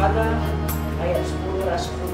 Sada ayat 10 ras 10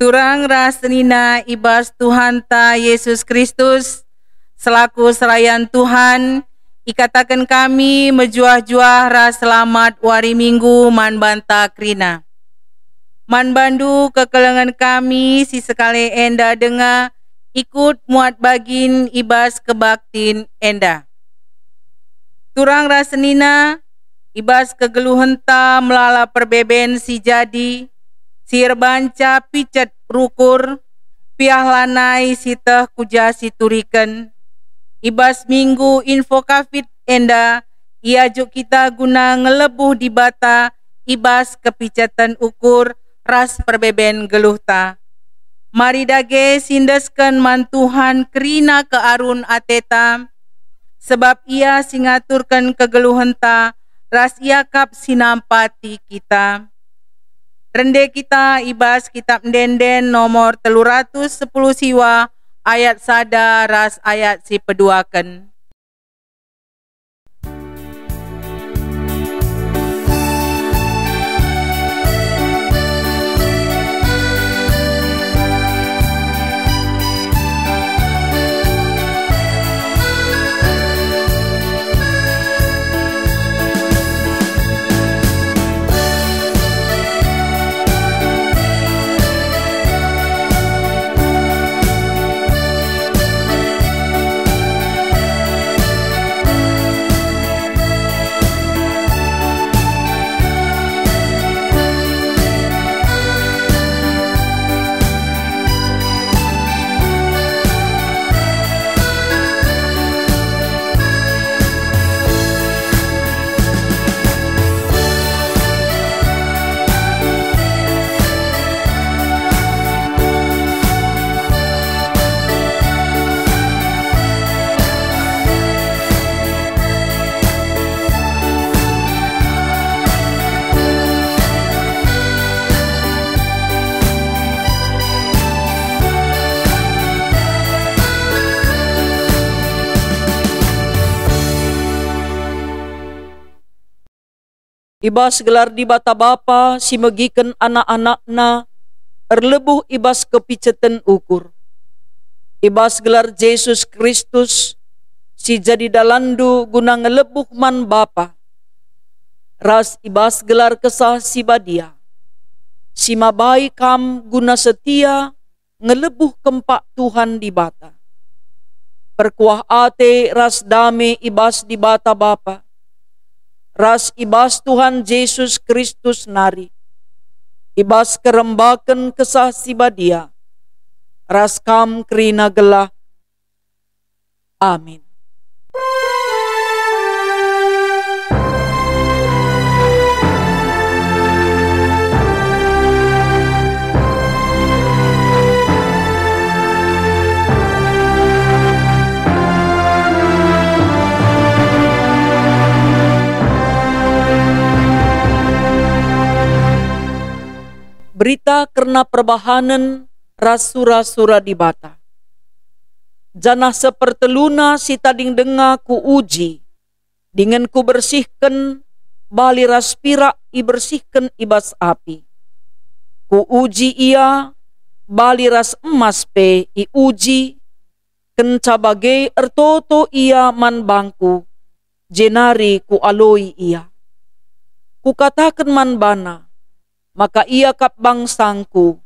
Turang rasenina ibas Tuhan ta Yesus Kristus selaku selayan Tuhan ikatakan kami mejuah-juah ras selamat wari minggu man banta krina. Man bandu kekelengan kami si sekali enda denga ikut muat bagin ibas kebaktin enda. Turang rasenina ibas kegeluhan ta melala perbeben si jadi sir banca picet rukur piah lanai siteh kuja situriken ibas minggu info kafit enda iajuk kita guna ngelebuh di bata ibas kepicatan ukur ras perbeben geluhta. Mari dage sindesken man Tuhan kerina ke arun ateta sebab ia singaturkan kegeluhenta ras iakap sinampati kita. Rende kita ibas kitab Denden nomor 310 siwa ayat sada ras ayat si peduaken. Ibas gelar di bata bapa si megiken anak-anakna erlebuh ibas kepiceten ukur. Ibas gelar Yesus Kristus si jadi dalandu guna ngelebuh man bapa. Ras ibas gelar kesah si badia. Si mabai kam guna setia ngelebuh kempak Tuhan di bata. Perkuah ate ras dame ibas di bata bapa. Ras ibas Tuhan Yesus Kristus nari. Ibas kerembaken kesah si badia. Ras kam kerina gelah. Amin. Berita karena perbahanan rasura-sura di bata. Janah seperteluna si tading denga ku uji, dengan ku bersihkan bali raspira i bersihkan ibas api. Ku uji ia bali ras emas pe i uji, kenca bagai ertoto ia man bangku, jenari ku aloi ia. Ku katakan man bana, maka ia kap bangsangku,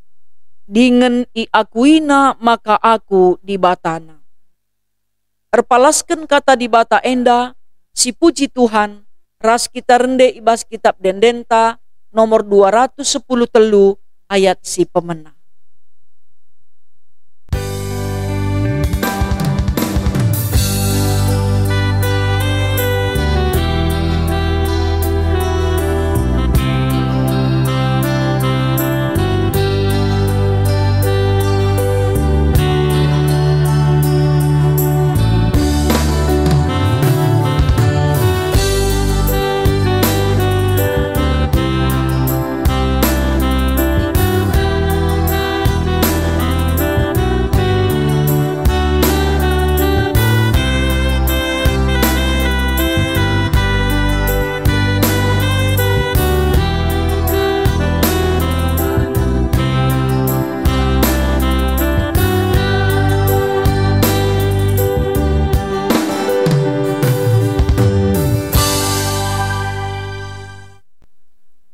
dengan i akuina maka aku di batana. Erpalaskan kata di bata enda, si puji Tuhan, ras kita rende ibas kitab Dendenta, nomor 210 telu, ayat si pemena.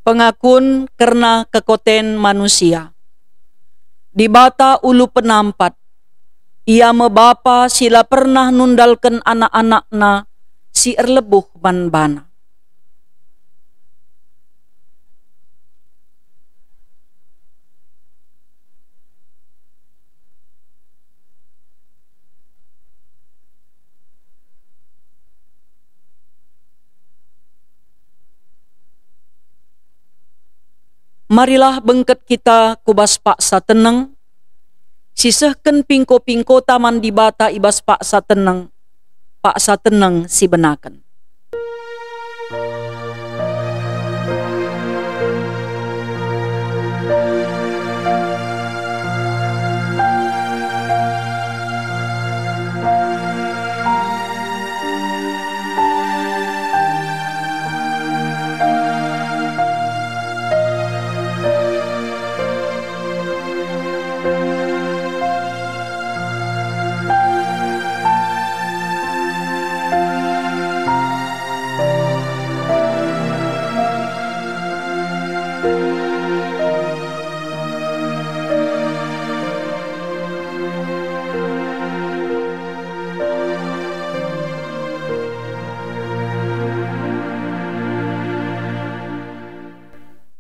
Pengakun karena kekoten manusia. Di bata ulu penampat, ia mebapa sila pernah nundalkan anak-anakna si erlebuh banbana. Marilah bengket kita kubas paksa teneng, sisehken pingko-pingko taman di bata ibas paksa teneng si benaken.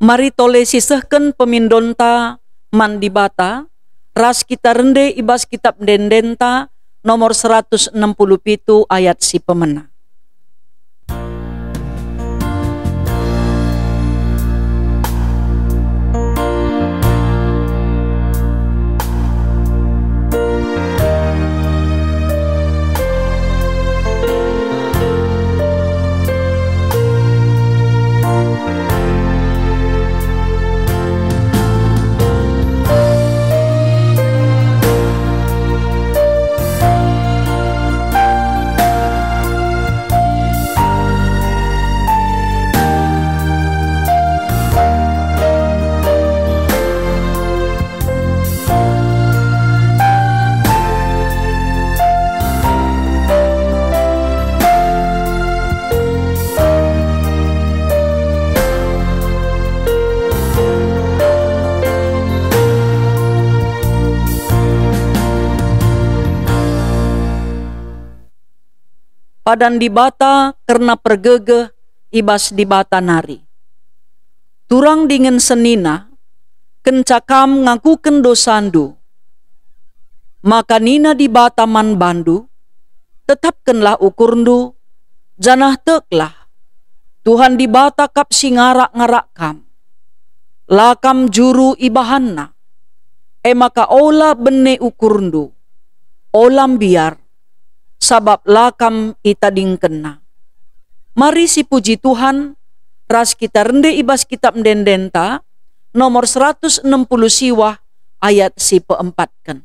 Mari tole sisehken pemindonta man di bata, ras kita rende ibas kitab Dendenta nomor 167 ayat si pemena. padan di bata karena pergege ibas di bata nari. Turang dengan senina, kencakam ngakuken dosandu. Maka nina di bata man bandu, tetapkanlah ukurndu, janah teklah. Tuhan di bata kap singarak-ngarak kam. Lakam juru ibahanna. Maka ola bene ukurndu. Olam biar. Sabab lakam itading kena. Mari si puji Tuhan. Ras kita rende ibas kitab mendendenta. Nomor 160 siwah ayat si peempatkan.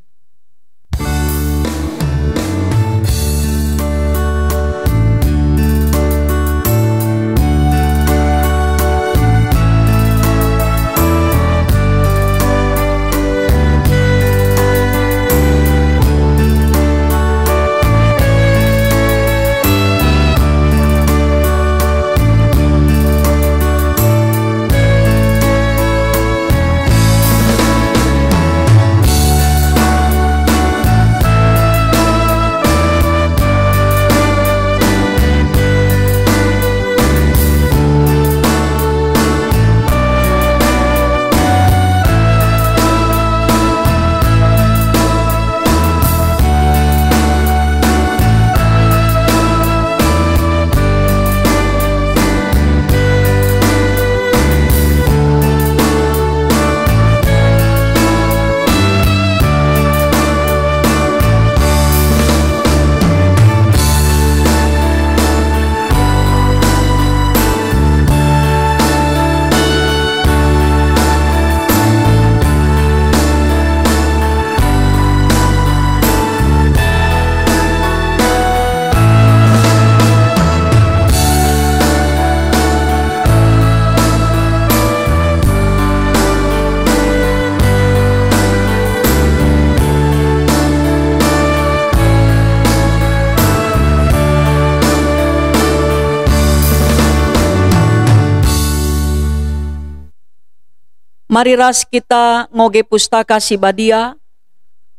Mari ras kita ngoge pustaka si badia,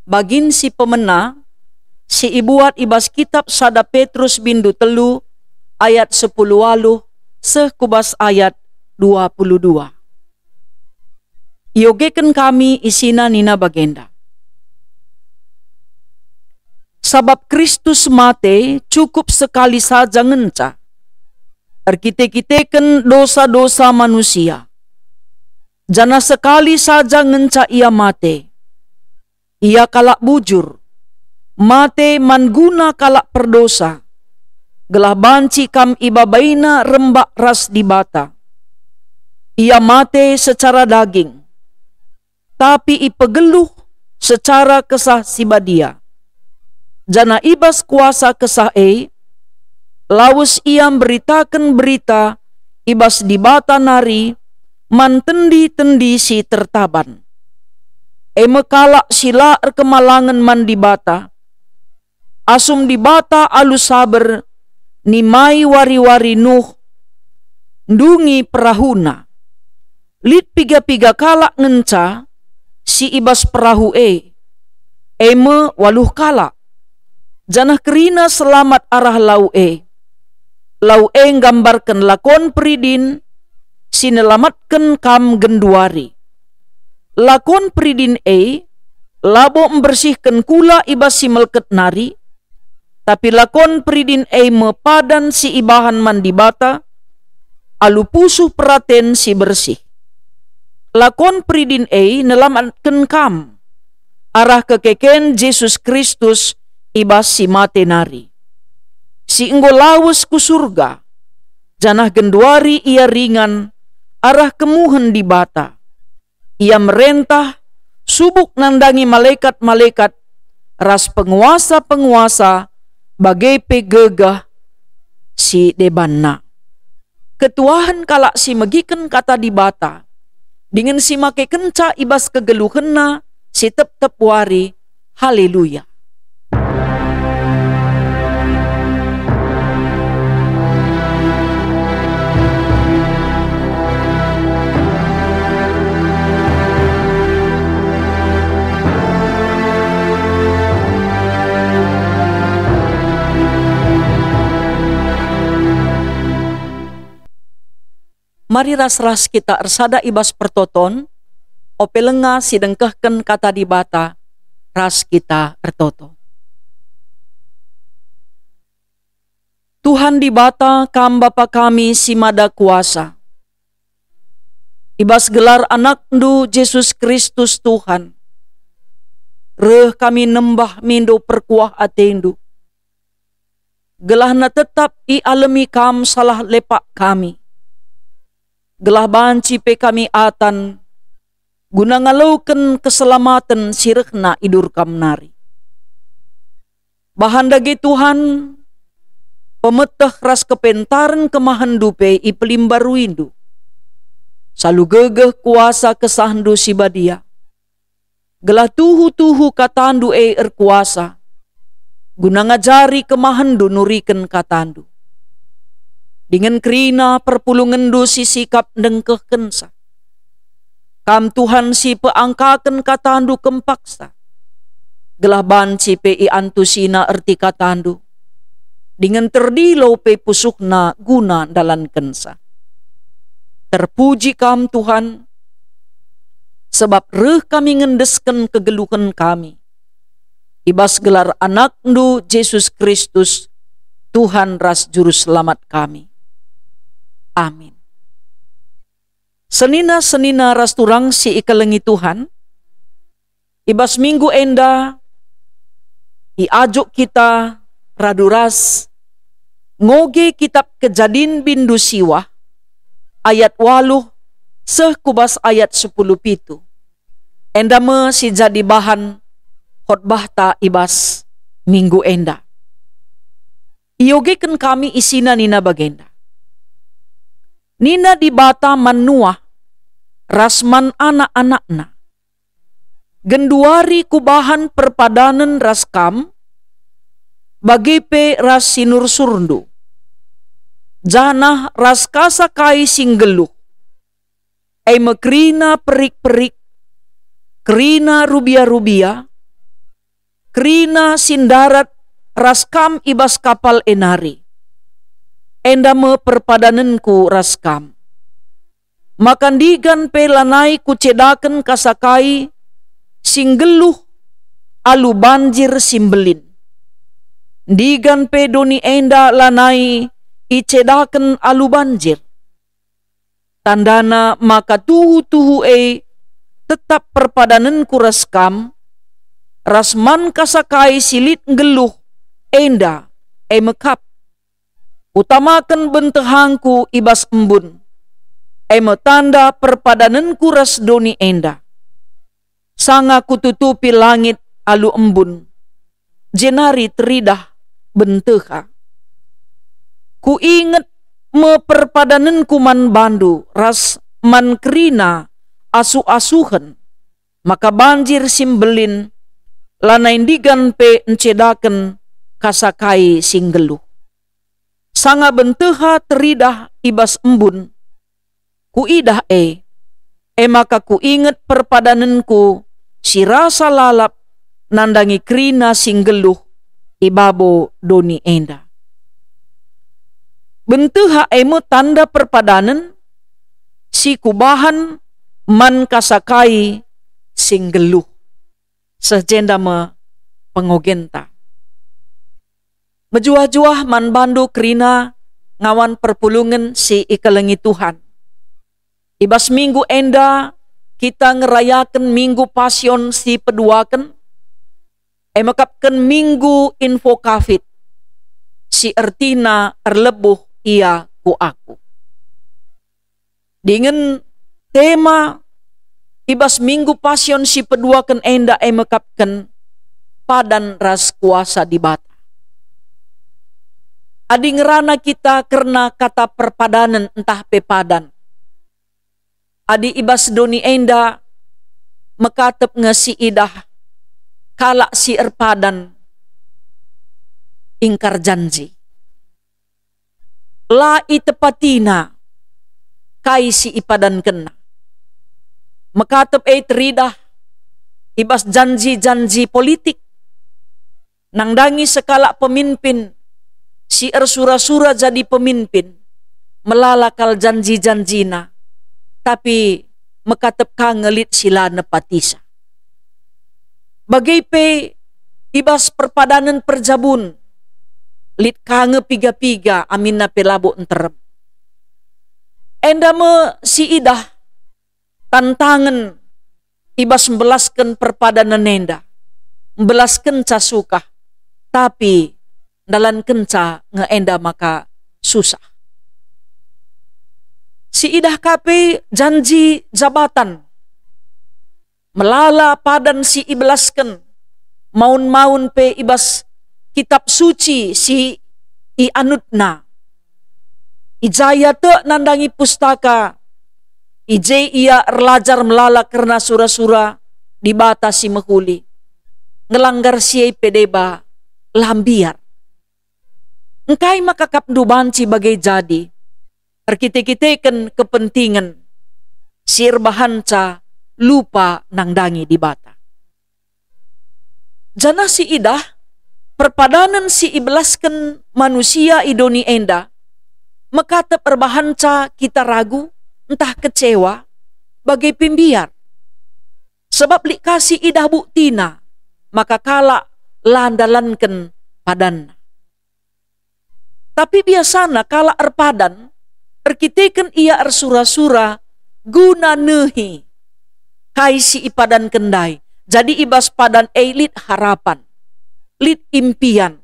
bagin si pemena, si ibuat ibas kitab sada Petrus bindu telu, ayat 10 waluh, sekubas ayat 22. Iogeken kami isina nina bagenda. Sabab Kristus mate cukup sekali saja ngenca. Erkite-kiteken dosa-dosa manusia. Jana sekali saja ngenca ia mate. Ia kalak bujur. Mate manguna kalak perdosa. Gelah banci kam ibabaina rembak ras di bata. Ia mate secara daging. Tapi ipegeluh secara kesah sibadia. Jana ibas kuasa kesah lawus ia beritakan berita ibas di bata nari mantendi-tendi si tertaban. Mekalak sila kemalangan man di bata. Asum di bata alus saber nimai wari-wari Nuh ndungi perahuna. Lit piga-piga kalak ngenca si ibas perahu eme waluh kalak. Janah kerina selamat arah lau Lau nggambarkan lakon peridin sinelamatkan kam genduari. Lakon peridin labo membersihkan kula ibas si melket nari. Tapi lakon peridin mepadan si ibahan mandi bata. Alu pusuh peraten si bersih. Lakon peridin nelamatkan kam. Arah kekeken Yesus Kristus ibas si mate nari. Si enggo lawes ku surga. Janah genduari ia ringan. Arah kemuhen di bata. Ia merentah, subuk nandangi malaikat-malaikat, ras penguasa-penguasa, bagai pegegah si debanna. Ketuahan kalak si megiken kata di bata, dengan si make kenca ibas kegeluhenna, si tep-tep wari, haleluya. Mari ras kita ersada ibas pertoton, ope lenga sidengkehken kata di bata, ras kita ertoto. Tuhan di bata kam Bapa kami si mada kuasa. Ibas gelar anak ndu Yesus Kristus Tuhan. Reh kami nembah mindo perkuah atendu. Gelah na tetap i alami kam salah lepak kami. Gelah banci pe kami atan, guna ngalauken keselamatan sirehna idur kam nari. Bahan dage Tuhan, pemeteh ras kepentaran kemahan dupe i pelimbaru indu. Salu gegeh kuasa kesahandu si badia. Gelah tuhu-tuhu katandu erkuasa, guna ngajari kemahandu nuriken katandu. Dengan kerina perpulungendu si sikap dengkeh kensa. Kam Tuhan si peangkaken katandu kempaksa. Gelah banci pe i antusina erti katandu. Dengan terdilau pe pusukna guna dalan kensa. Terpuji kam Tuhan, sebab reh kami ngendesken kegeluhan kami. Ibas gelar anak ndu Yesus Kristus, Tuhan ras juru selamat kami. Amin. Senina ras turang si ikelengi Tuhan. Ibas minggu enda iajok kita raduras ngoge kitab Kejadian bindu siwah ayat 8 seh kubas ayat 10 pitu. Enda me si jadi bahan khotbah ta ibas minggu enda. Iogeken kami isina nina bagenda. Nina di bata manuah, rasman anak-anakna. Genduari kubahan perpadanan raskam, bagi pe ras sinur surundu. Janah ras kasakai singgeluh. Mekrina perik-perik, krina rubia-rubia, krina sindarat raskam ibas kapal enari. Enda me perpadananku raskam. Makandigan pe lanai kucedaken kasakai singgeluh alu banjir simbelin. Digan pe doni enda lanai icedaken alu banjir. Tandana maka tuhu-tuhu tetap perpadananku raskam. Rasman kasakai silit ngeluh enda mekap. Utamakan bentehangku ibas embun. Tanda perpadananku ras doni enda. Sanga kututupi langit alu embun. Jenari teridah benteha. Ku inget me perpadananku man bandu. Ras man krina asu-asuhen. Maka banjir simbelin. Lanain digan pe encedaken kasakai singgeluh. Sanga benteha teridah ibas embun. Kuidah maka ku inget perpadananku si rasa lalap nandangi krina singgeluh ibabo doni enda. Benteha mo tanda perpadanan si kubahan man kasakai singgeluh. Sejenda me pengogenta. Mejuah-juah man bandu krina ngawan perpulungan si ikelengi Tuhan. Ibas minggu enda kita ngerayakan minggu pasion si peduaken. Makapkan minggu info kafit. Si ertina erlebuh ia ku aku. Dengan tema ibas minggu pasion si peduaken enda makapkan padan ras kuasa di bata. Adi ngerana kita karena kata perpadanan entah pepadan. Adi ibas doni enda mekatep ngasi idah kalak si erpadan ingkar janji. La itepatina kai si ipadan kena. Mekatep teridah ibas janji-janji politik. Nangdangi sekala pemimpin si ersura-sura jadi pemimpin. melalakal janji-janjina, tapi mekatep ka ngelit sila nepatisa. Bagai pe ibas perpadanan perjabun, lit kange piga-piga amin na pelabo enterem. Enda me si idah tantangan ibas membelaskan perpadanan nenda, membelaskan casuka, tapi dalan kenca ngeenda maka susah. Si idah kape janji jabatan, melala padan si ibelaskan, maun-maun pe ibas kitab suci si ianutna. Ijaya te nandangi pustaka, ije ia erlajar melala karena sura-sura di bata si mehuli. Ngelanggar siai pedeba lambiar. Engkai makakap banci bagai jadi, erkite-kiteken kepentingan, sir bahanca lupa nangdangi di bata. Jana si idah, perpadanan si ibelaskan manusia idoni enda, mekatep erbahanca kita ragu, entah kecewa, bagai pimbiar. Sebab lik kasih idah buktina, maka kala landalanken padan. Tapi biasana kala erpadan, erkiteken ia ersura-sura, guna nehi, kai si ipadan kendai, jadi ibas padan lit harapan, lit impian,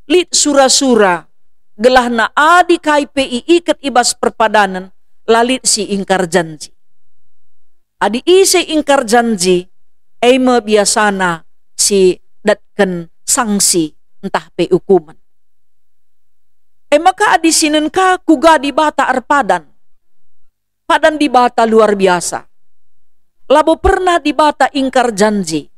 lit sura-sura, gelah na adi kai pi ikat ibas perpadanan, lalit si ingkar janji. Adi isi ingkar janji, eme biasana si datken sanksi, entah pe hukuman. Maka adi sinen ka kuga di bata erpadan, padan di bata luar biasa. Labo pernah di bata ingkar janji,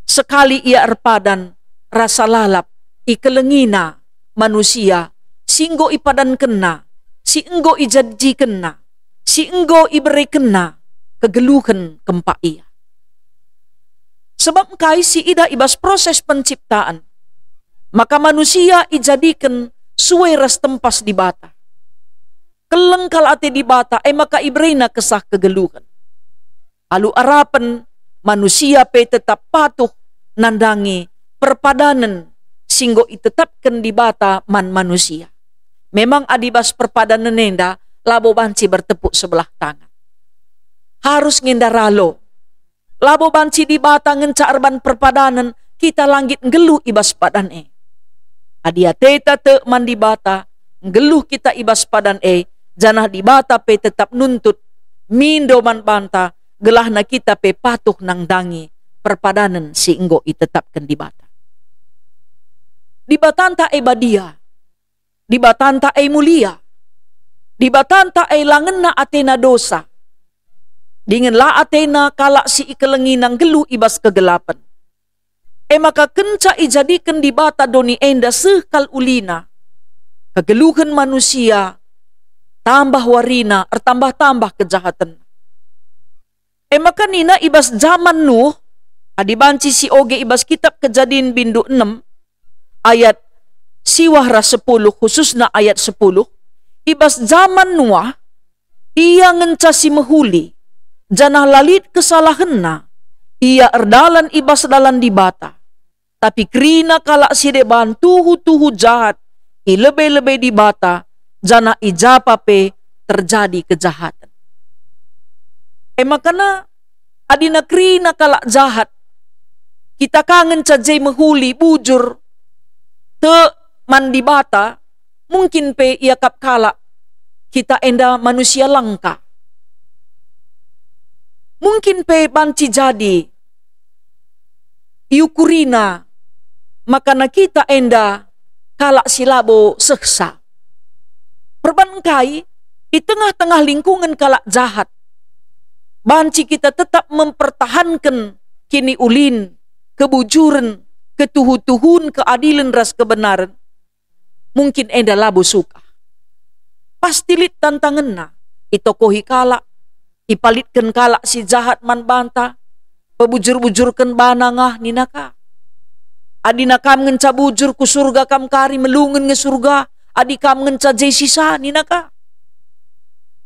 sekali ia erpadan, rasa lalap, ikelengina manusia, singgo ipadan kena, si enggo ijanji kena, si enggo iberi kena, kegeluhan kempa ia. Sebab kai si ida ibas proses penciptaan, maka manusia ijadikan suwe ras tempas di bata. Kelengkal ate di bata, maka ibrena kesah kegeluhan. Alu arapan manusia pe tetap patuh nandangi perpadanan, singgo itetapkan di bata man manusia. Memang adibas perpadanan nenda, labo banci bertepuk sebelah tangan. Harus ngendaralo. Labo banci di bata ngenca arban perpadanan, kita langit ngelu ibas padan Adia teta te man di bata, ngeluh kita ibas padan janah di bata pe tetap nuntut, mindo man banta, gelah na kita pe patuh nang dangi, perpadanan si enggo itetapkan di bata. Di batanta badia, di batanta mulia, di batanta langenna atena dosa, dingin la atena kalak si ikelengin nang gelu ibas kegelapan. Maka kenca ijadikan di bata doni enda sekal ulina, kegeluhan manusia, tambah warina, tambah-tambah kejahatan. Maka nina ibas zaman Nuh, adibanci si oge ibas kitab Kejadian bindu 6, ayat siwahra 10, khususna ayat 10, ibas zaman Nuh, ia ngenca si mehuli, janah lalit kesalahanna, ia erdalan ibas dalan di bata. Tapi krina kalak si deban tuhu-tuhu jahat, ilebe-lebe di bata, jana ijapa pe terjadi kejahatan. Makana adina krina kalak jahat, kita kangen cajai mehuli bujur, te man di bata, mungkin pe ia kap kalak, kita enda manusia langka. Mungkin pe banci jadi, iukurina, maka na kita enda kalak silabo seksa. Perbangkai di tengah-tengah lingkungan kalak jahat, banci kita tetap mempertahankan kini ulin, kebujuran, ketuhu-tuhun, keadilan, ras kebenaran. Mungkin enda labo suka. Pastilit tantanganna, itokohi kalak, ipalitkan kalak si jahat man banta, pebujur-bujurkan banangah ninaka. Adina kam ngenca bujur ku surga kam kari melungun nge surga, adi kam ngenca jay sisa ninaka.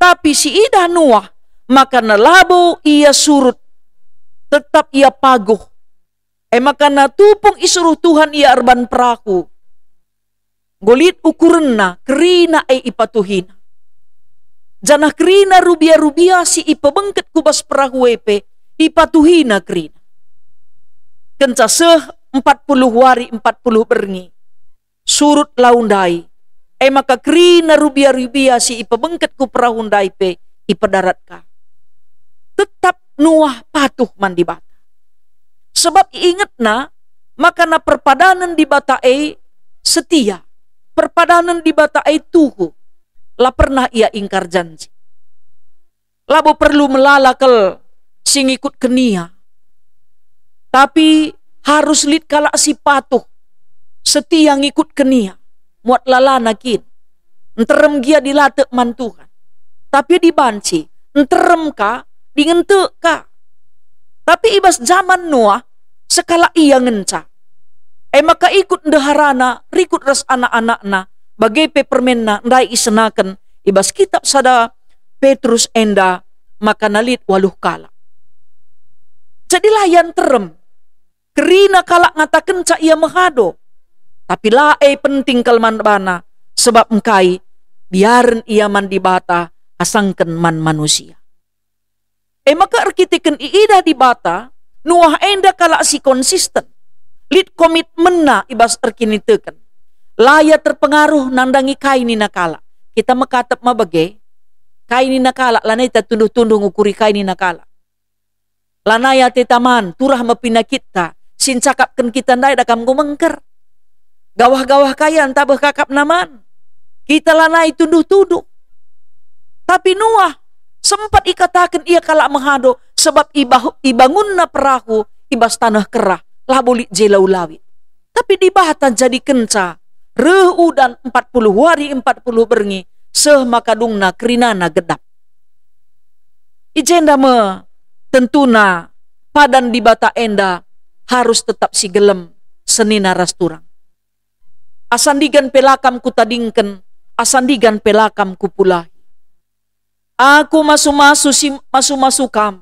Tapi si ida Nuah, maka nalabo ia surut, tetap ia paguh. Maka natupong isuruh Tuhan ia arban perahu. Golit ukurenna, kerina ipatuhina. Janah kerina rubia-rubia si ipabengket kubas perahu epe, ipatuhina kerina. Kenca 40 hari 40 berngi. Surut laundai. Maka kerina rubia-rubia si ipabengket ku perahu ndai pe, ipadarat ka. Tetap Nuah patuh man di bata. Sebab ingat na, maka na perpadanan di bata setia. Perpadanan di bata tuhu. La pernah ia ingkar janji. Labo perlu melalakal sing ikut kenia. Tapi harus lid kala si patuh. Setia ngikut kenia. Muat lalana kin. Enterem gia dilatek man Tuhan. Tapi dibanci. Enterem ka, dingente ka. Tapi ibas zaman Nuah, sekala ia ngenca. Maka ikut ndeharana, rikut ras anak-anakna, bagai pepermenna, ndai isenaken, ibas kitab sada Petrus enda, maka nalit waluh kala. Jadi layan terem, kerina kalak ngataken ca ia menghado. Tapi lae penting kalman bana, sebab engkai, biaren ia man di bata, asangken man manusia. Maka arkiteken iida di bata, Nuah enda kalak si konsisten. Lid komitmen na ibas erkiniteken. Laya terpengaruh nandangi kaini nakala. Kita makatap mabage, kaini nakala, lanay ta tunduh-tunduh ngukuri kaini nakala. Lanaya te taman, turah mapinakit ka, sincakapkan kita nday dakam gumengker. Gawah-gawah kaya tabah kakap naman. Kita lanai tunduh-tunduh. Tapi Nuah sempat ikatakan ia kalak menghado, sebab ibangun na perahu, ibas tanah kerah, labulik jelau lawit. Tapi di bahatan jadi kenca, reudan 40 hari 40 berngi, seh makadungna kerinana gedap. Ijenda me, tentuna, padan di bata enda, harus tetap si gelem, senina rasturang. Asandigan pelakam ku tadingken, asandigan pelakam ku pulahi. Aku masu-masu kam.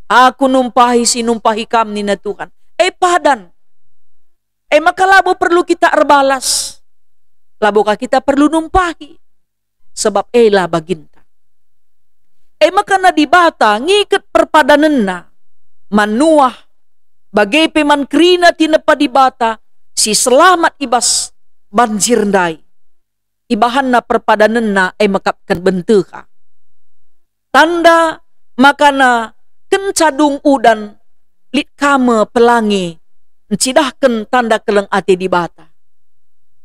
Aku numpahi sinumpahi kam ni na Tuhan. Padan. Maka labo perlu kita erbalas. Labo ka kita perlu numpahi. Sebab lah baginta. Maka na dibata ngiket perpadanan na. Manuah. Bagai peman krina tinapa dibata. Si selamat ibas banjir ndai. Ibahan na perpadanan na makapkan bentuka. Tanda makana kencadung udan lit kame pelangi encidahken tanda keleng ate di bata.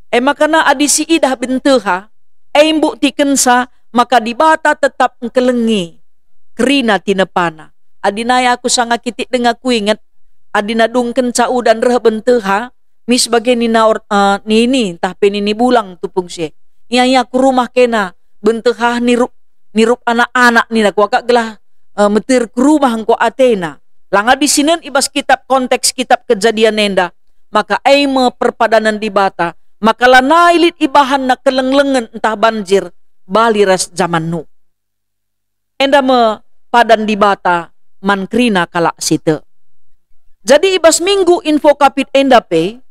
Makana adisi idah bentuha mbuk ti kensa maka di bata tetap engkelengi kerina tinepana. Adinaya aku sangat kitik dengar ku ingat adina dung kenca udan reh bentuha mis bagai nina nini entah penini bulang tupung sie. Iya ku rumah kena bentuha nirup anak-anak nina ku agak gelah metir ke rumah engko Athena. Langa di sinen ibas kitab konteks kitab kejadian nenda. Maka aime perpadanan di bata. Maka lanailit ibahan na kelenglengen entah banjir. Bali ras zaman nu. Enda me padan di bata mankrina kalak site. Jadi ibas minggu info kapit enda pe.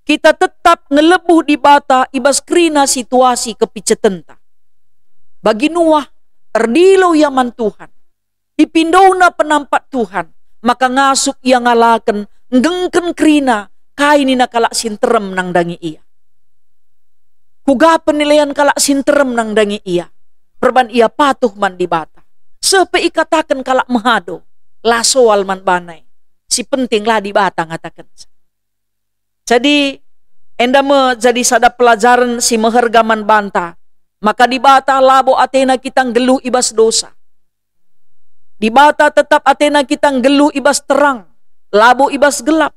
Kita tetap ngelebuh di bata ibas krina situasi kepicetenta. Bagi Nuah erdilo yaman Tuhan. Ipindaw na penampat Tuhan. Maka ngasuk ia ngalaken. Nggengken krina. Kaini na kalak sinterem nang dangi ia. Kuga penilaian kalak sinterem nang dangi ia. Perban ia patuh man di bata. Sepe ikatakan kalak mahado. Lasoal man banay. Si penting lah di bata ngatakan. Jadi enda me jadi sada pelajaran si mehergaman banta. Maka di bata labo Athena kita ngeluh ibas dosa. Di bata tetap Athena kita ngeluh ibas terang. Labo ibas gelap.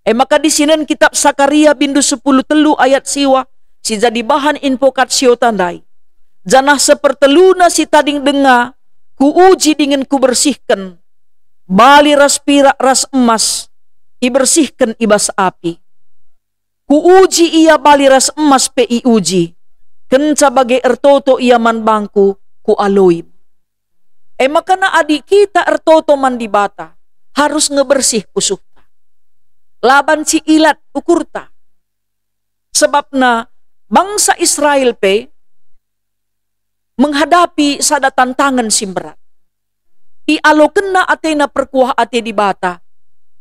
Maka di sinen kitab Sakaria bindu 10 telu ayat siwa. Si jadi bahan invokasio tandai. Janah seperteluna si tading denga. Ku uji dengan ku bersihkan. Bali ras pirak ras emas. Ibersihkan ibas api. Ku uji ia bali ras emas pe i uji. Kenca bagai ertoto ia man bangku ku aloim. Makana adik kita ertoto mandibata harus ngebersih pusuhta. Laban si ilat ukurta. Sebabna bangsa Israel pe menghadapi sada tantangan simberat. I alo kena atena perkuah ate di bata,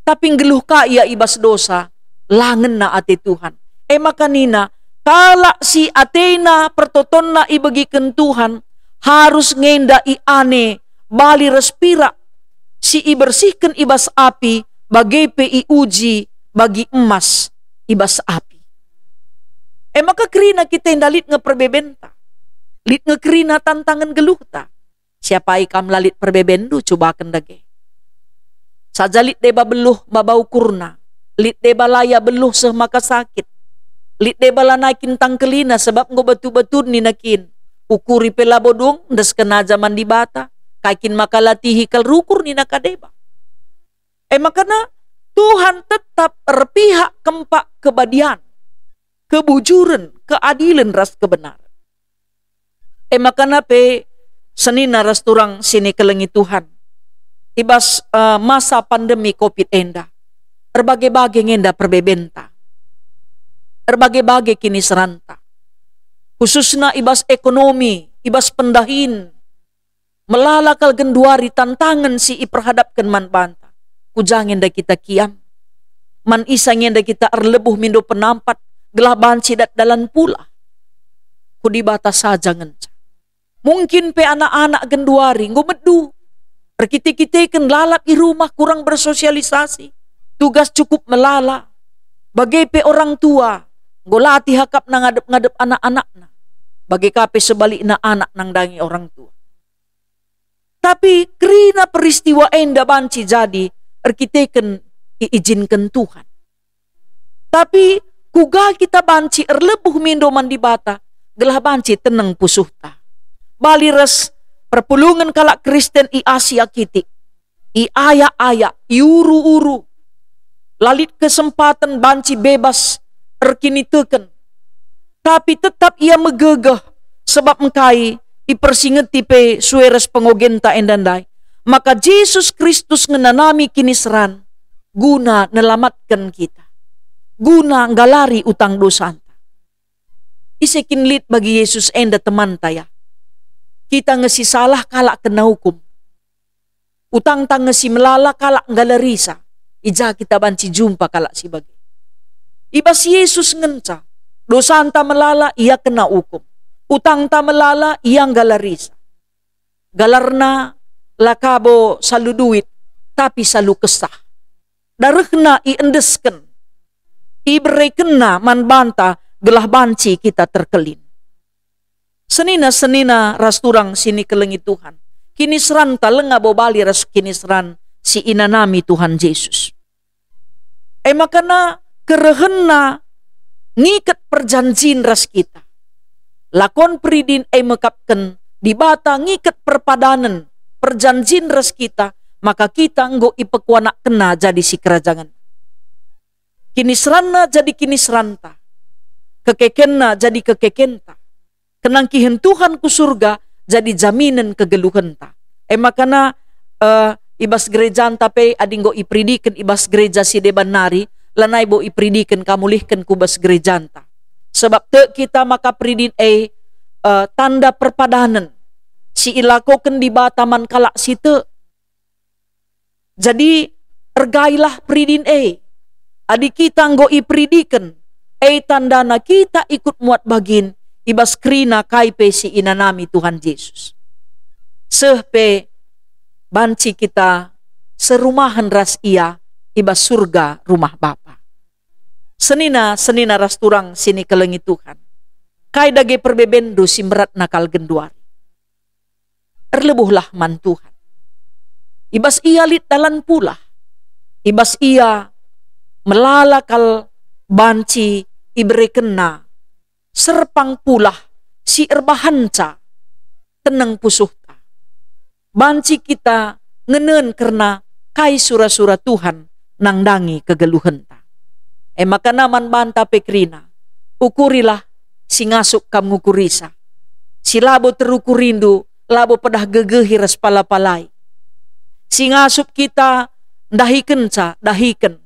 tapi ngeluh ka ia ibas dosa, langen na ate Tuhan. Makanina, kala si atena pertotonna ibagikan Tuhan, harus ngenda i ane, bali respira, si ibersihkan ibas api, bagai pe i uji, bagi emas ibas api. Maka kerina kita indalit ngeperbebenta, lit ngekerina tantangan geluhta. Siapa ikam lalit perbebendu coba kendage. Saja lit deba beluh mabau kurna, lit deba laya beluh seh maka sakit, lit deba lanaikin tangkelina sebab ngo betul-betul ninakin. Ukuri pela bodong ndes kena zaman di bata, kaikin maka latihi kal rukur nina kadeba. Makana Tuhan tetap berpihak kempak kebadian, kebujuran, keadilan ras kebenaran. Makana pe senina ras turang sini kelengi Tuhan. Ibas masa pandemi COVID enda. Berbagai-bagai ngenda perbebenta. Berbagai-bagai kini seranta. Khususnya ibas ekonomi, ibas pendahin. Melalakal genduari tantangan si iperhadapkan man banta. Kujangin da kita kiam. Man isangin da kita erlebuh mindo penampat. Gelah banci dat dalan pula. Kudibata saja ngenca. Mungkin pe anak-anak genduari ngomedu. Perkiti-kitikan lalap i rumah kurang bersosialisasi. Tugas cukup melala. Bagai pe orang tua. Golati hakap na ngadep-ngadep anak-anakna. Bagai kape sebalik na anak nang dangi orang tua. Tapi kerina peristiwa enda banci jadi. Erkiteken iizinkan Tuhan. Tapi kuga kita banci erlebuh mindo mandibata. Gelah banci tenang pusuhta. Bali res perpulungan kalak Kristen i Asia kiti. I ayak-ayak, i uru-uru. Lalit kesempatan banci bebas erkiniteken. Tapi tetap ia megegeh sebab engkai i persingeti pe sueres pengogenta endandai. Maka Yesus Kristus ngenanami kiniseran guna nelamatkan kita. Guna ngalari utang dosanta. Isekin lit bagi Yesus enda teman taya. Kita ngesi salah kalak kena hukum. Utang tang ngesi melala kalak ngalarisa. Ija kita banci jumpa kalak si bagi. Ibas Yesus ngenca. Dosa anta melala ia kena hukum. Utang ta melala ia ngalarisa. Galarna lakabo salu duit tapi salu kesah. Darehna i endesken. Ibre kena man banta gelah banci kita terkelin. Senina ras turang sini kelengi Tuhan. Kini seran talenga bobali ras kini seran si inanami Tuhan Yesus. Makana kerehenna ngikat perjanjian ras kita. Lakon peridin mekapken di bata ngikat perpadanan perjanjian ras kita. Maka kita nggo ipekuanak kena jadi si kerajaan. Kini serana jadi kini seranta. Kekekenna jadi kekekenta. Kenangkihan Tuhan ku surga jadi jaminan kegeluhenta. Makana ibas gereja tape adinggo ipridikan ibas gereja si deban nari lanai bo ipridikan kamulihkan kubas gereja anta. Sebab te kita maka pridin tanda perpadanan si ilakoken di bataman kalak si te. Jadi ergailah pridin adi kita nggo ipridikan tandana kita ikut muat bagin ibas krina kaipe si inanami Tuhan Yesus. Sehpe banci kita serumahan ras ia ibas surga rumah Bapa. Senina ras turang sini kelengi Tuhan. Kai dage perbebendu simberat nakal genduari. Erlebuhlah man Tuhan. Ibas ia lit dalan pula. Ibas ia melalakal banci ibre kena. Serpang pulah si erbahanca tenang pusuhta. Banci kita ngenen karena kai sura-sura Tuhan nangdangi kegeluhenta. Maka naman banta pekrina. Ukurilah si ngasuk kamu kurisa. Si labo terukurindu labo pedah gegehi res palapalai. Si ngasup kita dahiken ca, dahiken.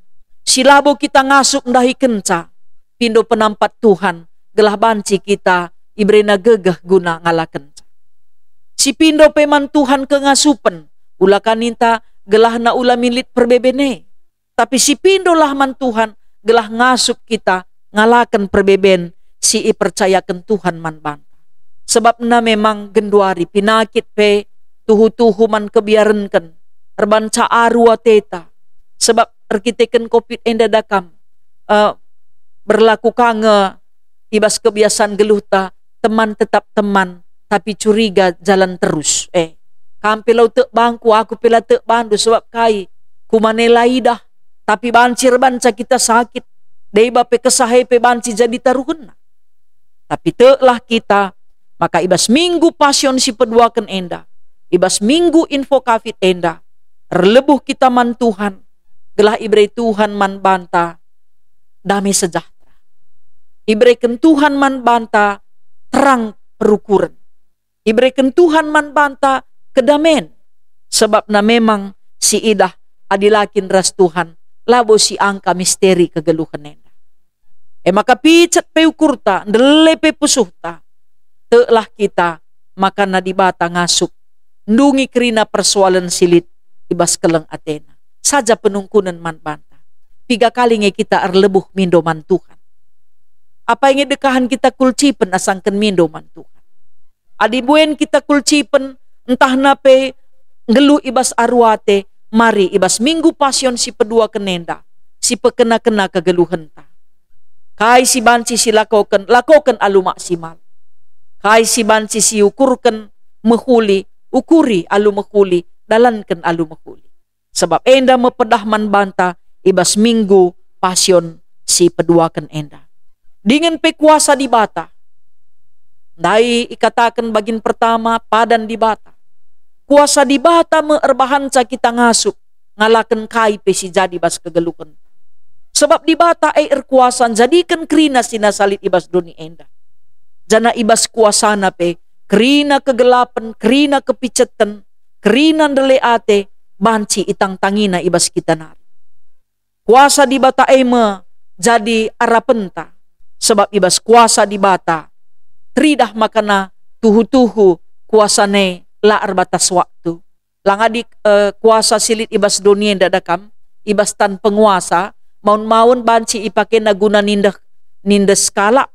Si labo kita ngasup dahiken ca. Pindo penampat Tuhan, gelah banci kita ibrena gegeh guna ngalaken ca. Si pindo peman Tuhan ke ngasupen, ula kaninta gelah na ula milit perbebene. Tapi si pindo lah man Tuhan, gelah ngasup kita ngalaken perbeben, si percayakan Tuhan man banta. Sebab na memang genduari pinakit pe tuhu-tuhu man kebiarenken erbanca arua teta. Sebab erkiteken COVID enda dakam berlaku kange ibas kebiasaan geluhta teman tetap teman tapi curiga jalan terus. Kampilau tek bangku aku pela tek bandu sebab kai kumanelai dah tapi bancir banca kita sakit deiba pe kesahe pe banci jadi taruhna. Tapi teklah kita maka ibas minggu pasion si peduakan enda, ibas minggu info kafit enda, terlebuh kita man Tuhan, gelah ibre Tuhan man banta, damai sejahtera. Ibrekan Tuhan man banta, terang perukuran. Ibrekan Tuhan man banta, kedamen. Sebab na memang si idah adilakin ras Tuhan, labo si angka misteri kegeluhan enda. Maka picat pe ukurta, ndele pe pusuhta, teklah kita maka na dibata ngasup ndungi kerina persoalan silit ibas keleng Athena saja penungkunan man banta 3 kali nge kita erlebuh mindo man Tuhan apa yang dekahan kita kulcipen asangken mindo man Tuhan adibuen kita kulcipen entah nape ngelu ibas arwate mari ibas minggu pasion si pedua kenenda si pekena-kena kegeluhenta kai si banci si lakoken alu maksimal. Kai si banci si ukurken mehuli, ukuri alu mehuli, dalanken alu mehuli. Sebab enda mepedah man banta, ibas minggu pasion si peduakan enda. Dengan pe kuasa di bata. Dai ikatakan bagin pertama, padan di bata. Kuasa di bata meerbahanca kita ngasup, ngalaken kai pe si jadi bas kegelukan. Sebab di bata kuasaan jadikan kerina sinasalit ibas doni enda. Jana ibas kuasana pe, kerina kegelapan, kerina kepicetan, kerina ndeleate, banci itang tangina ibas kita nari. Kuasa di bata eme jadi arapenta, sebab ibas kuasa di bata, tridah makana tuhu-tuhu kuasane laar batas waktu. Langadi kuasa silit ibas dunia dadakam, ibas tan penguasa, maun-maun banci ipake na guna nindes skala.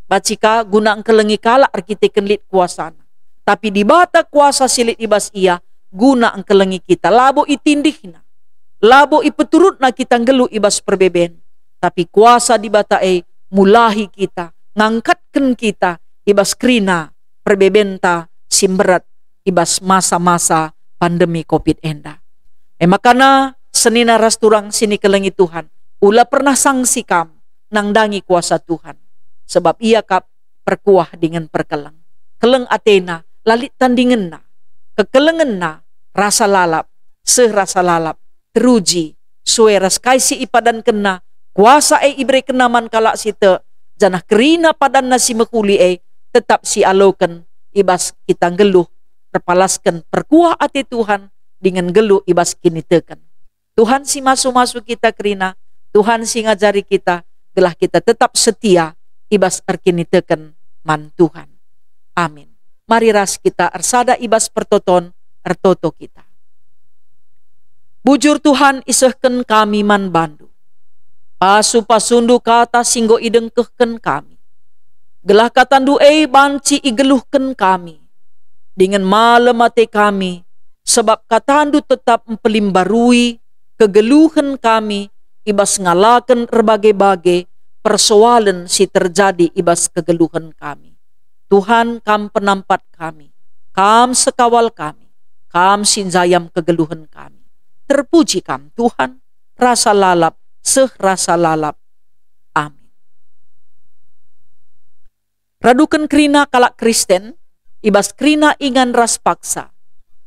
Bacika guna kelengi kala arkiteken lit kuasana. Tapi di bata kuasa silit ibas ia guna kelengi kita. Labo itindihna. Labo ipeturutna kita ngelu ibas perbeben. Tapi kuasa di bata mulahi kita. Ngangkatkan kita ibas krina perbebenta simberat ibas masa-masa pandemi COVID enda. Makana senina rasturang sini kelengi Tuhan. Ula pernah sangsi kam nangdangi kuasa Tuhan. Sebab ia kap perkuah dengan perkeleng. Keleng Athena, lalit tandingan na. Kekelengan na, rasa lalap, serasa lalap, teruji, sueras kaisi ipadan kena, kuasa ibre kenaman kalak site, janah kerina padan nasi mekuli tetap si aloken, ibas kita geluh, terpalaskan perkuah ate Tuhan, dengan geluh ibas kini teken. Tuhan si masuk-masuk kita kerina, Tuhan si ngajari kita, gelah kita tetap setia, ibas erkini teken man Tuhan. Amin. Mari ras kita ersada ibas pertoton ertoto kita. Bujur Tuhan isehken kami man bandu. Pasu pasundu kata singgo idengkehken kami. Gelah katandu banci igeluhken kami. Dengan malam mate kami. Sebab katandu tetap mempelimbarui kegeluhan kami. Ibas ngalaken berbagai-bagai persoalan si terjadi ibas kegeluhan kami. Tuhan kam penampat kami, kam sekawal kami, kam sinjayam kegeluhan kami. Terpuji kam Tuhan, rasa lalap, rasa lalap. Amin. Radukan krina kalak Kristen, ibas krina ingan ras paksa.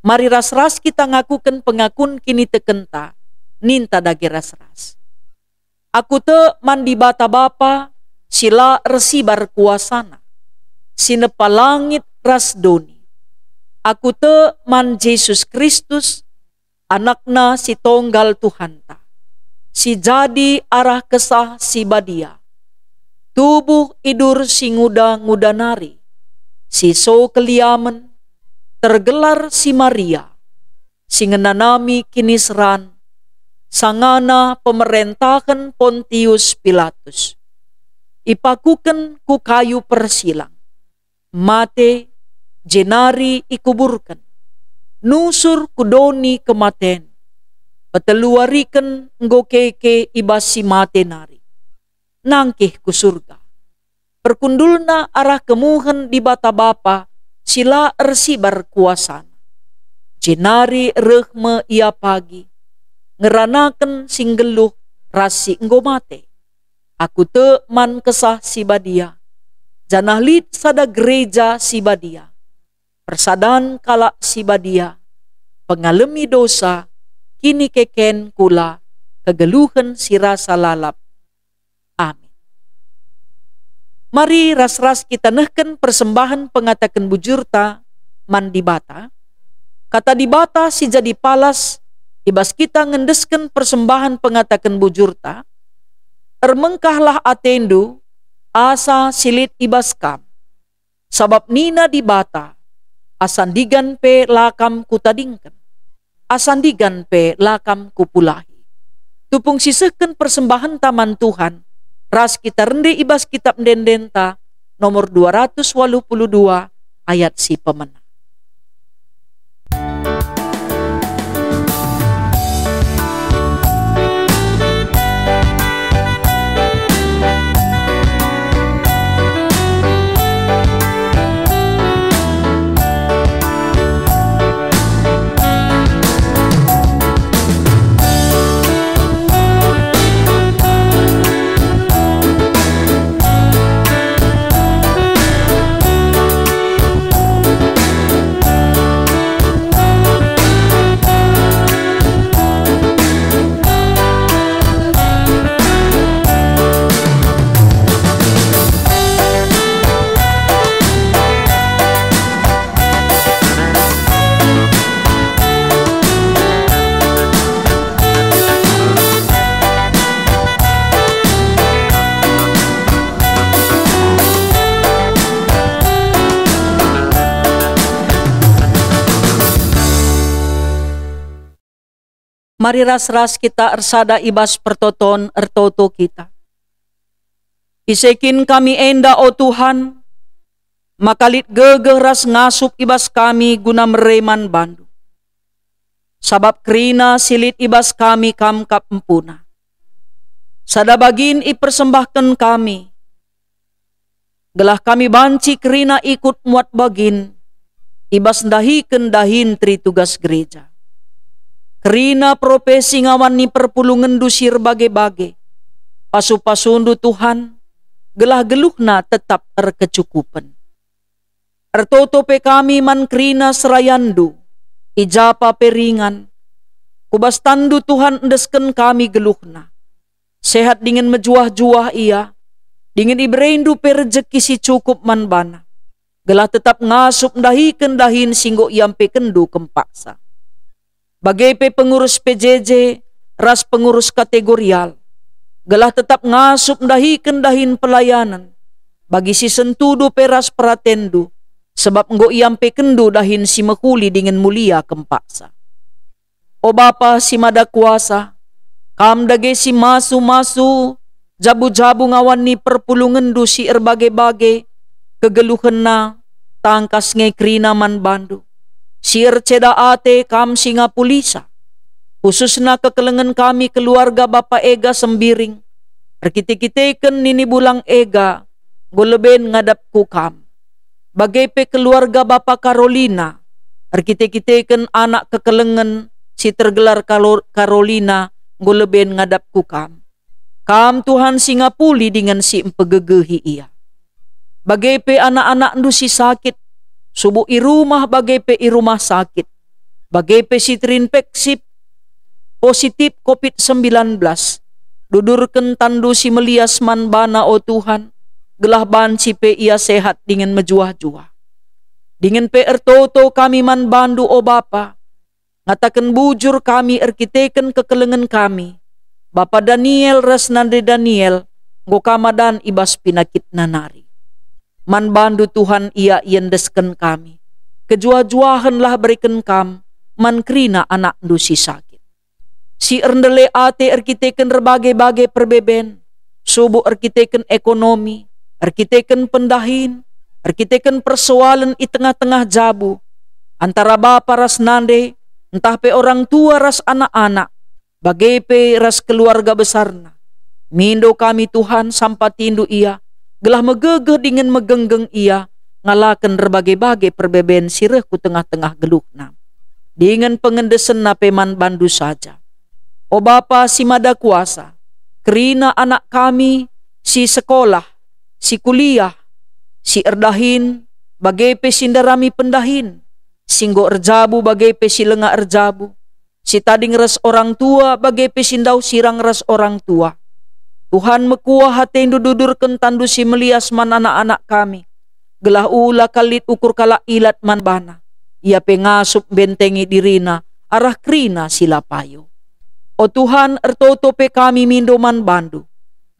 Mari ras-ras kita ngakukan pengakun kini tekenta, ninta dagi ras-ras. Aku te mandi bata bapa, sila resi bar kuasana. Sinepa langit ras doni. Aku te man Yesus Kristus, anakna si tonggal Tuhan ta. Si jadi arah kesah si badia. Tubuh idur si nguda nari. Si so keliamen, tergelar si Maria. Si ngenanami kinisran, sangana pemerintahan Pontius Pilatus. Ipakuken ku kayu persilang. Mate, jenari ikuburkan. Nusur kudoni kematen. Peteluariken ngokeke ibasi mate nari. Nangkih ku surga. Perkundulna arah kemuhen di bata bapa, sila ersibar kuasan. Jenari rehme ia pagi. Ngeranaken singgeluh rasi ngomate. Aku te man kesah si badia. Janah lid sada gereja si badia. Persadan kala si badia. Pengalami dosa, kini keken kula, kegeluhan si rasa lalap. Amin. Mari ras-ras kita nehken persembahan pengatakan bujurta, man dibata. Kata dibata si jadi palas, ibas kita ngendesken persembahan pengatakan bujurta. Ermengkahlah atendu, asa silit ibas kam. Sabab nina dibata, asandigan pe lakam kutadingken. Asandigan pe lakam kupulahi. Tupung sisehken persembahan taman Tuhan, ras kita rende ibas kitab dendenta nomor 282 ayat si pemenang. Mari ras-ras kita ersada ibas pertoton ertoto kita. Isekin kami enda o Tuhan, makalit gegeh ras ngasup ibas kami guna mereman bandu. Sabab kerina silit ibas kami kamkap empuna. Sada bagin ipersembahkan kami. Gelah kami banci kerina ikut muat bagin, ibas ndahiken dahin tri tugas gereja. Kerina profesi ngawan ni perpulungan dusir bage-bage. Pasu-pasundu Tuhan, gelah geluhna tetap terkecukupan. Ertoto pe kami man kerina serayandu, ijapa peringan. Kubastandu Tuhan endesken kami geluhna. Sehat dingin mejuah-juah ia, dingin ibreindu pe rejeki si cukup man bana. Gelah tetap ngasup dahiken dahin singgo iampe kendu kempaksa. Bagai pe pengurus PJJ, ras pengurus kategorial, gelah tetap ngasup dahiken dahin pelayanan, bagi si sentudu peras peratendu, sebab nggo iampe kendu dahin si mekuli dengan mulia kempaksa. O Bapa si mada kuasa, kam dage si masu-masu, jabu-jabu ngawan ni perpulungan du si erbage-bage, kegeluhen na, tangkas nge krina man bandu. Sir ceda ate kam singa pulisa. Khususna kekelengan kami keluarga Bapa Ega Sembiring. Perkite-kiteken nini bulang Ega, goleben ngadap ku kam. Bagai pe keluarga Bapa Carolina. Perkite-kiteken anak kekelengan si tergelar Carolina, goleben ngadap ku kam. Kam Tuhan singa puli dengan si empegegehi ia. Bagai pe anak-anak ndu si sakit, subuh irumah bagai pe irumah sakit. Bagai pe si terinfeksi positif COVID-19. Dudurken tandu si melias man bana o Tuhan. Gelah ban si pe ia sehat dengan mejuah-juah. Dengan ertoto kami man bandu o Bapa, ngatakan bujur kami erkiteken kekelengan kami. Bapa Daniel ras nande Daniel, ngokamadan ibas pinakit nanari. Man bandu Tuhan ia yendesken kami. Kejua-juahanlah berikan kam, man krina anak ndu si sakit. Si erndele ate erkiteken berbagai-bagai perbeben. Subuh erkiteken ekonomi, erkiteken pendahin, erkiteken persoalan di tengah-tengah jabu. Antara bapa ras nande, entah pe orang tua ras anak-anak, bagai pe ras keluarga besarna. Mindo kami Tuhan sampatindu ia, gelah megegeh dengan megenggeng ia, ngalakan berbagai-bagai perbeben sireh ku tengah-tengah geluhna. Dengan pengendesen napeman bandu saja. O Bapa si mada kuasa, kerina anak kami, si sekolah, si kuliah, si erdahin, bagai pe sindarami pendahin, singgo erjabu bagai pe si lenga erjabu, si tading ras orang tua bagai pe sindau sirang ras orang tua. Tuhan mekuah hati dudurken tandu si melias man anak-anak kami, gelah ula kalit ukur kala ilat man bana, ia pengasup bentengi dirina, arah krina sila payo. O Tuhan ertoto pe kami mindo man bandu,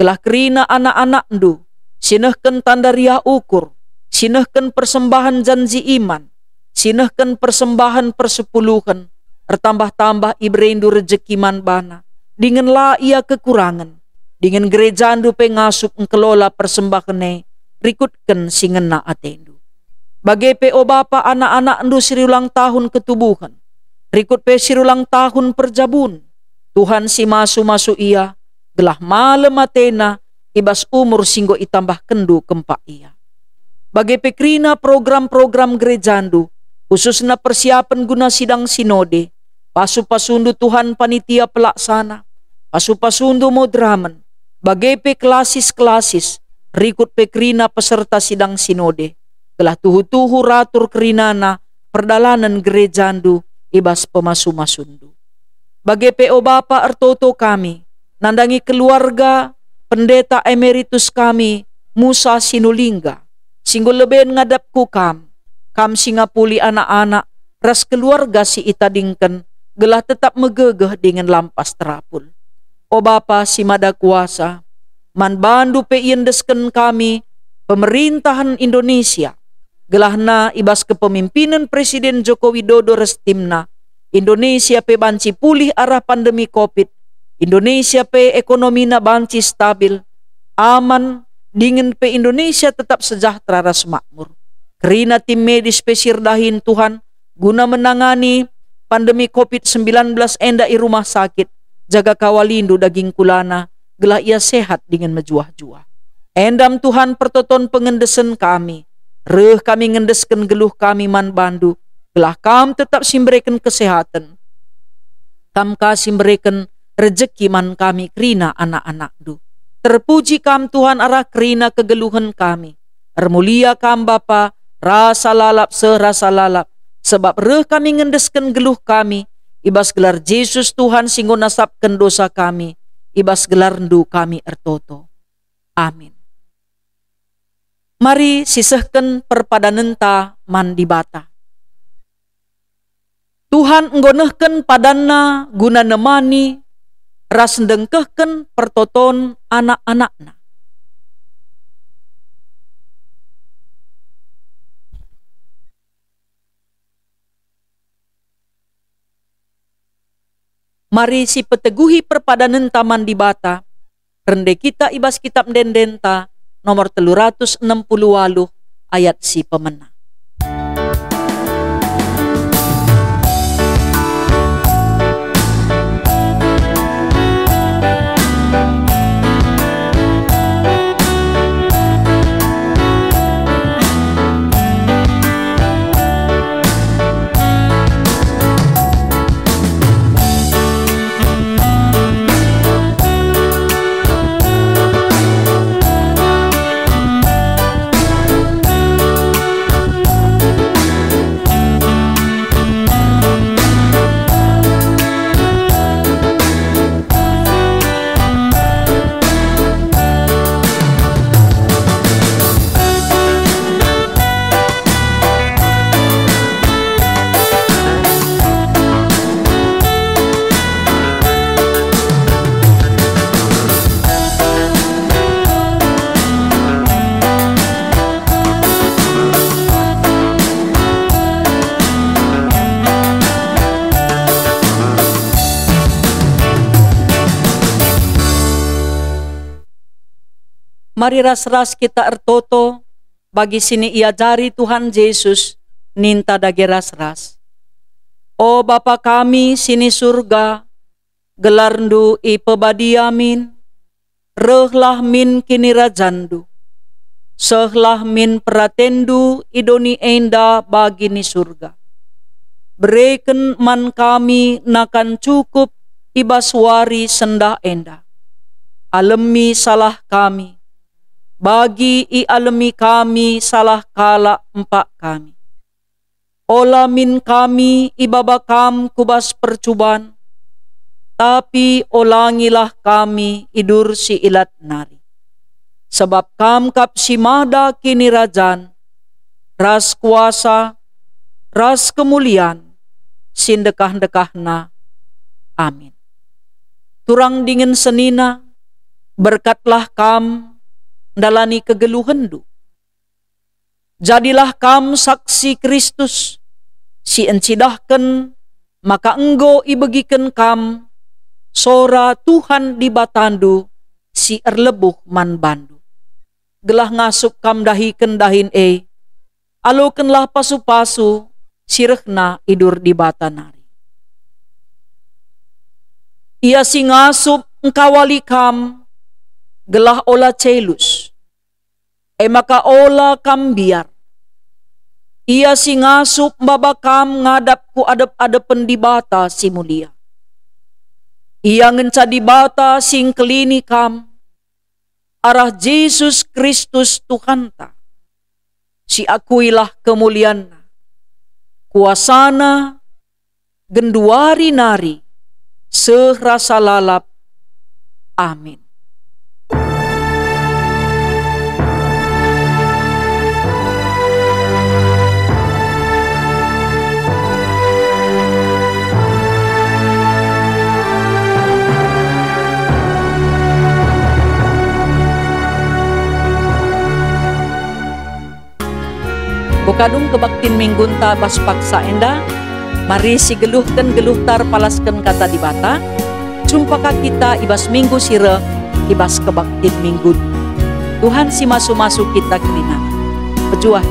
gelah krina anak-anak ndu, sinehken tanda ria ukur, sinehken persembahan janji iman, sinehken persembahan persepuluhan, ertambah-tambah ibrendu rejeki man bana, dengan la ia kekurangan, dengan gereja ndu pengasup engkelola persembahane, rikutken singena atendu. Bagai pe o Bapa anak-anak ndu siriulang tahun ketubuhan, rikut pe siriulang tahun perjabun, Tuhan si masu-masu ia, gelah malam atena, ibas umur singgo itambah kendu kempak ia. Bagai pekrina program-program gerejandu, khususnya persiapan guna sidang sinode, pasu-pasundu Tuhan panitia pelaksana, pasu-pasundu modramen, bagai pe klasis-klasis, rikut pekrina peserta sidang sinode, gelah tuhu-tuhu ratur kerinana, perdalanan gerejandu, ibas pemasu-masundu. Bagai PO Bapa ertoto kami, nandangi keluarga pendeta emeritus kami, Musa Sinulingga, singgo leben ngadap ku kam singapuli anak-anak, ras keluarga si itadingken, gelah tetap megegeh dengan lampas terapul. O Bapa si mada kuasa, man bandu pe yendesken kami, pemerintahan Indonesia, gelah na ibas kepemimpinan Presiden Joko Widodo restimna, Indonesia pe banci pulih arah pandemi COVID, Indonesia pe ekonomi na banci stabil, aman, dingin pe Indonesia tetap sejahtera ras makmur. Kerina tim medis pe sirdahin Tuhan, guna menangani pandemi COVID-19 enda i rumah sakit, jaga kawalindu daging kulana, gelah ia sehat dengan mejuah-juah. Endam Tuhan pertoton pengendesen kami, reh kami ngendesken geluh kami man bandu, gelah kam tetap simberikan kesehatan. Kam kasih berikan rezeki man kami krina anak-anak du. Terpuji kam Tuhan arah krina kegeluhan kami. Ermulia kam Bapa, rasa lalap serasa lalap. Sebab reh kami ngendesken geluh kami. Ibas gelar Yesus Tuhan singgo nasapken dosa kami. Ibas gelar ndu kami ertoto. Amin. Mari sisehken perpadanenta man di bata. Tuhan nggonehken padanna guna nemani ras ndengkehken pertoton anak-anakna. Mari si peteguhi perpadanan taman di bata, rende kita ibas kitab dendenta nomor 368 ayat si pemena. Mari ras-ras kita ertoto bagi sini ia jari Tuhan Yesus ninta dage ras-ras. O Bapa kami sini surga, gelarndu i pebadiamin, rehlah min kini rajandu, sehlah min pratendu idoni enda bagi ni surga. Bereken man kami nakan cukup ibaswari senda enda. Alemi salah kami, bagi i alemi kami salah kala empak kami. Ola min kami ibabakam kubas percuban, tapi olangilah kami idur si ilat nari. Sebab kam kap si mada kini rajan, ras kuasa, ras kemuliaan, sindekah-dekahna. Amin. Turang dingin senina, berkatlah kam dalani kegeluhendu. Jadilah kam saksi Kristus, si encidahken, maka enggo ibegiken kam, sora Tuhan di batandu, si erlebuh man bandu. Gelah ngasup kam dahiken dahin alokenlah pasu-pasu, sirehna idur di batanari. Ia si ngasup engkawali kam, gelah ola celus, maka ola kam biar. Ia si ngasup babakam ngadap ku adep-adepen di bata si mulia. Ia ngenca di bata sing kelini kam, arah Yesus Kristus Tuhanta. Si akuilah kemulianna, kuasana, genduari nari, serasa lalap. Amin. Bukadung kebaktin minggunta bas paksa enda, mari si geluhkan geluhtar palaskan kata di bata, jumpaka kita ibas minggu sire, ibas kebaktin minggun. Tuhan si masu-masu kita kelina, pejuah